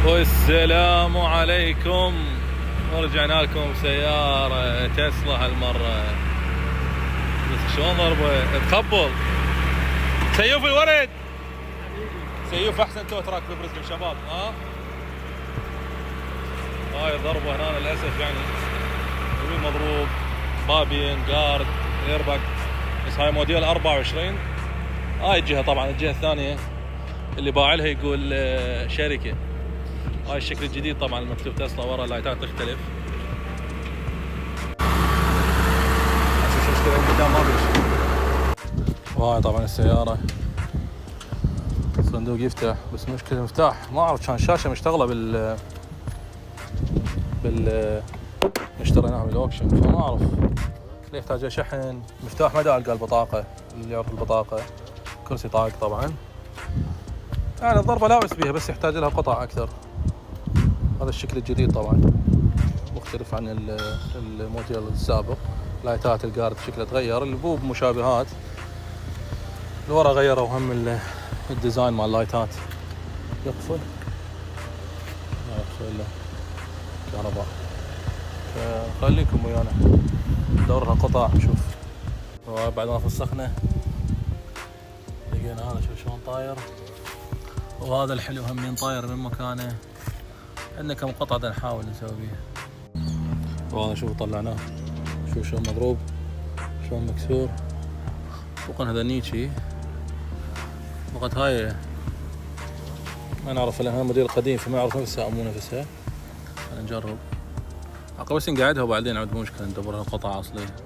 والسلام عليكم. ورجعنا لكم سيارة تسلا هالمرة. بس شلون ضربة تخبل. سيوف الورد سيوف احسن تو تراك في بريسبن شباب. هاي الضربة هنا للاسف يعني مضروب بابين جارد ايرباك، بس هاي موديل 24. هاي الجهة طبعا الجهة الثانية اللي باع لها يقول شركة. هاي الشكل الجديد طبعا المكتوب تسلا ورا، اللايتات تختلف. شوف مشكلة قدام ما بيش. وهاي طبعا السيارة الصندوق يفتح، بس مشكلة المفتاح ما اعرف، كان الشاشة مشتغلة بال اشتريناها بالاوكشن، فما اعرف اللي يحتاج شحن. مفتاح ما القى البطاقة، اللي يعرف البطاقة. كرسي طاق طبعا، يعني الضربة لابس بيها بس يحتاج لها قطع اكثر. هذا الشكل الجديد طبعا مختلف عن الموديل السابق. لايتات الجارد شكله تغير، البوب مشابهات، الورا غيروا هم الديزاين مال اللايتات. يقفل ما يقفل الا كهرباء، فخليكم ويانا ندور لها قطع نشوف. بعد ما فسخنا لقينا هذا، شوف شلون طاير. وهذا الحلو همين طاير من مكانه. عندنا كم قطعة بدنا نحاول نسوي بيها. وهذا شوف طلعناه، شوف شلون مضروب شلون مكسور. فوقن هذا نيتشي فقط. هاي ما نعرف لان هذا موديل قديم فما يعرف نفسها او مو نفسها. خلينا نجرب عقب بس نقعدها وبعدين عاد مشكلة ندبرها قطعة اصلية.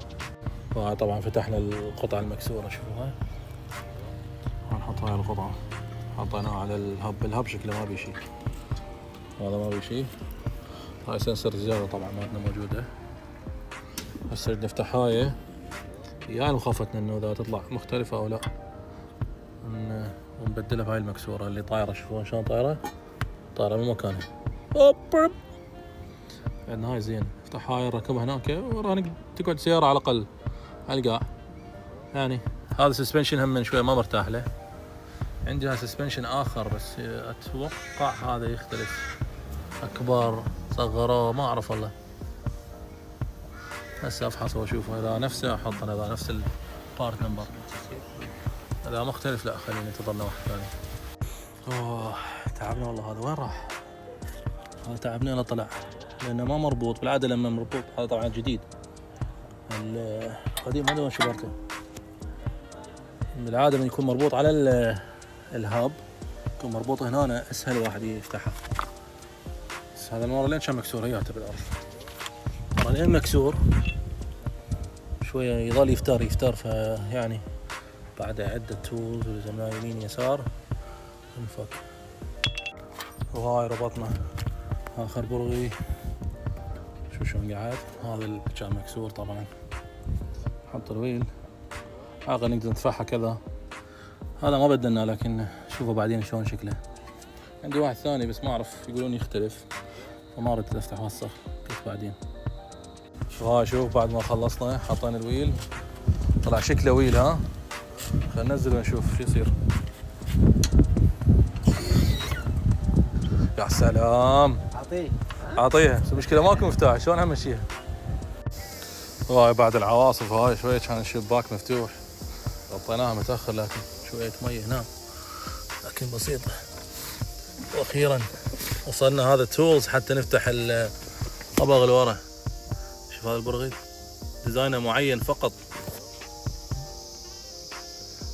وهاي طبعا فتحنا القطعة المكسورة، شوفوا هاي نحط هاي القطعة حطيناها على الهب شكله ما بيشي، هذا ما بيشي. هاي سنسر الزيادة طبعا مالتنا موجودة. هسه نفتح هاي يعني مخافتنا انه اذا تطلع مختلفة او لا ونبدلها بهاي المكسورة اللي طايرة. شوفون شلون طايرة من مكانها. عندنا هاي زين. نفتح هاي نركبها هناك ورانا تقعد سيارة على الاقل على القاع. يعني هذا سسبنشن هم من شوي ما مرتاح له. عندها سسبنشن اخر بس اتوقع هذا يختلف، اكبر صغروه ما اعرف والله. هسه افحص واشوف اذا نفسه احط اذا نفس البارت نمبر، اذا مختلف لا خليني انتظرنا واحد ثاني. تعبنا والله. هذا وين راح؟ هذا تعبنا لا طلع لانه ما مربوط. بالعاده لما مربوط هذا طبعا جديد، القديم هذا وين شبرته. بالعاده من يكون مربوط على الهاب يكون مربوط هنا اسهل واحد يفتحها. بس هذا المره لين كان مكسور هياته بالارض، مرة لين مكسور شويه يظل يفتر فيعني بعد عده تولز ولزمناه يمين يسار انفك. وهاي ربطنا اخر برغي. شو شلون قاعد. هذا اللي كان مكسور طبعا. نحط الويل هذا نقدر ندفعها كذا. هذا ما بدلنا لكن شوفوا بعدين شلون شكله. عندي واحد ثاني بس ما اعرف يقولون يختلف فما ردت افتح وسخ بس بعدين. وهاي شوف بعد ما خلصنا حطينا الويل طلع شكله ويل. خلينا ننزل ونشوف شو يصير. يا سلام اعطيها بس المشكله ماكو مفتاح شلون همشيها. وهاي بعد العواصف هاي شويه كان الشباك مفتوح غطيناها متاخر لكن شويه ميه هنا لكن بسيطه. واخيرا وصلنا هذا تولز حتى نفتح الطبق اللي ورا. شوف هذا البرغي ديزاينه معين فقط.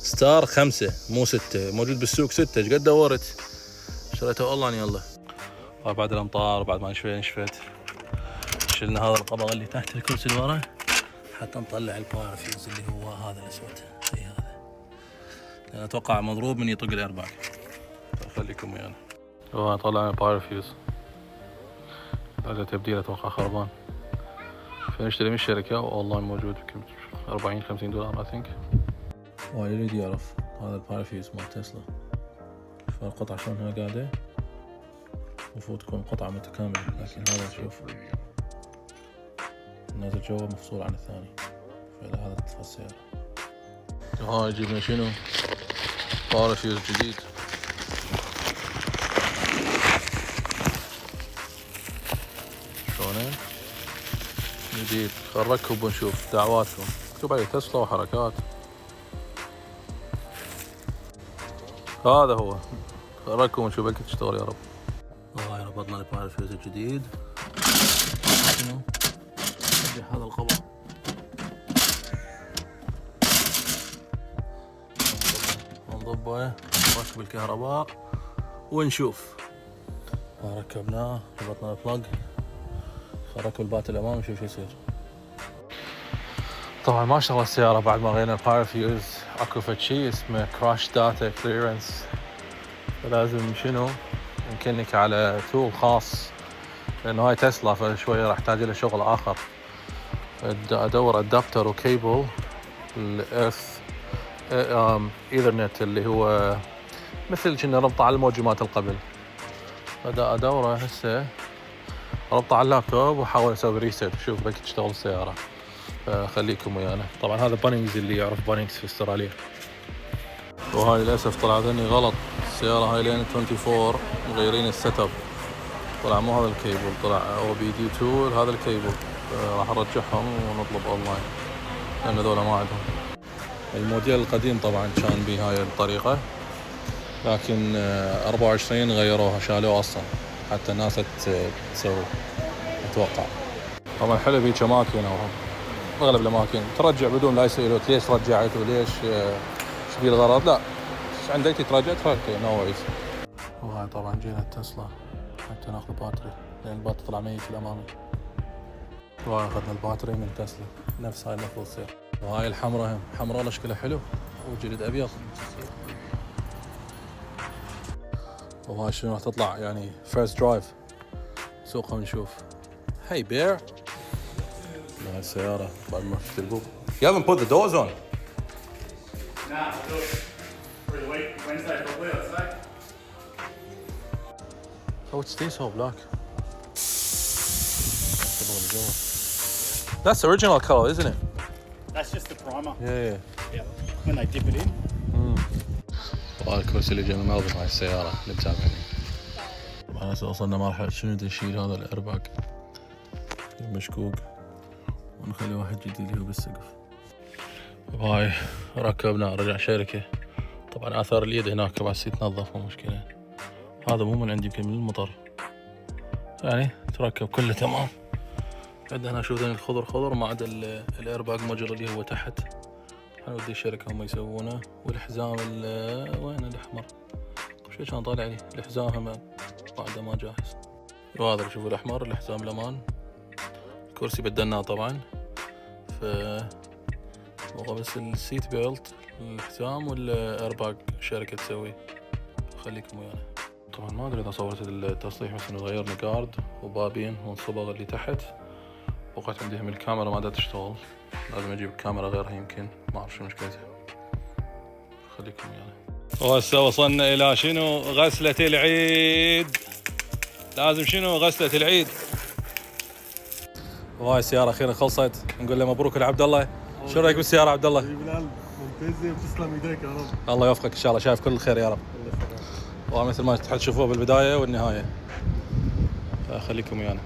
ستار 5 مو 6، موجود بالسوق 6. ايش قد دورت شريته اونلاين. يلا بعد الامطار بعد ما شوي نشفت شلنا هذا القبغ اللي تحت الكرسي اللي ورا حتى نطلع البارافيوز اللي هو هذا الاسود. اي هذا لان اتوقع مضروب من يطق الايرباك. خليكم ويانا. طلعنا البارافيوز هذا تبديل اتوقع خربان فنشتري من الشركة واونلاين موجود بكم 40-50 دولار I think. واللي يريد يعرف هذا البارافيوز مال تسلا شوف القطعة شلونها قاعدة. المفروض تكون قطعة متكاملة لكن هذا شوف نازل جوا مفصول عن الثاني. فإلى هذا تطفى السيارة. هاي جبنا شنو بارافيوز جديد جديد. نركب ونشوف دعواتكم، اكتب عليه تسلا وحركات. هذا هو، نركب ونشوف بلكي تشتغل يا رب. هاي ربطنا الباير فيوز الجديد. شنو؟ هذا القبر نضبه، نركب الكهرباء ونشوف. ركبناه، ربطنا البلاج، نركب البات الامام ونشوف شو يصير. طبعا ما شاء الله السيارة بعد ما غيرنا الباير فيوز اكو فد شي اسمه كراش داتا كليرنس، فلازم شنو نكنك على تول خاص، لانه هاي تسلا فشوية راح تحتاج له شغل اخر. ادور ادابتر وكيبل الارث ايثرنت اللي هو مثل كنا ربطه على الموجمات القبل. بدأ ادوره هسه، ربطه على اللابتوب واحاول اسوي ريست اشوف بلكي تشتغل السيارة. فخليكم ويانا. طبعا هذا بانينجز، اللي يعرف بانينجز في استراليا. وهاي للاسف طلعت لي غلط، السيارة هاي لين 24 مغيرين السيت اب، طلع مو هذا الكيبل، طلع او بي دي 2 هذا الكيبل. راح نرجعهم ونطلب اونلاين لان هذول ما عندهم. الموديل القديم طبعا كان بهاي الطريقة، لكن 24 غيروها شالوه اصلا حتى الناس تسوي اتوقع. طبعا حلو بيك اماكن، او اغلب الاماكن ترجع بدون لا يسألوك ليش رجعت وليش ايش بيه الغرض، لا عندك ترجع نو وريز. وهاي طبعا جينا التسلا حتى ناخذ باتري، لان الباتري طلع ميت الامامي. وهاي اخذنا الباتري من تسلا، نفس هاي المفروض تصير. وهاي الحمراء هم حمراء شكلها حلو وجلد ابيض. وهاي شنو راح تطلع يعني فيرست درايف، سوقها ونشوف. هاي بير. هاي السيارة بعد ما شفت البوب. You haven't put the doors on. Nah, I'll do it for the week, Wednesday probably, I'd say. Oh, it's this whole black. That's the original colour, isn't it? That's just the primer. Yeah. Yeah. When they dip it in. وهذا الكرسي اللي جاي من ملبن، هاي السيارة اللي متابعني. طبعا هسه وصلنا مرحلة شنو نشيل هذا الإيرباج المشكوك ونخلي واحد جديد اللي هو بالسقف. وهاي ركبنا رجع شركة. طبعا آثار اليد هناك بس يتنظف مو مشكلة. هذا مو من عندي، يمكن من المطر، يعني تركب كله تمام. عندنا شو ذن الخضر خضر ما عدا الإيرباج مجر اللي هو تحت، حنودي الشركة هم يسوونه. والحزام وين الأحمر شو كان طالع لي، الحزام بعده ما جاهز. وهذا شوفوا الأحمر الحزام الأمان. الكرسي بدلناه طبعا، بس السيت بيلت الحزام والإيرباج الشركة تسوي. خليكم ويانا. طبعا ما ادري اذا صورت التصليح، بس انه غيرنا جارد وبابين والصبغ اللي تحت. بقيت عندي هم الكاميرا ما دا تشتغل، لازم اجيب كاميرا غيرها، يمكن ما اعرف شو مشكلتها. خليكم ويانا. وهسه وصلنا الى شنو؟ غسلة العيد. لازم شنو؟ غسلة العيد. وهاي السيارة اخيرا خلصت، نقول له مبروك لعبد الله. شو رايك بالسيارة عبد الله؟ ممتازة وتسلم ايديك يا رب. الله يوفقك ان شاء الله، شايف كل الخير يا رب. ومثل ما تشوفوه بالبداية والنهاية. خليكم ويانا.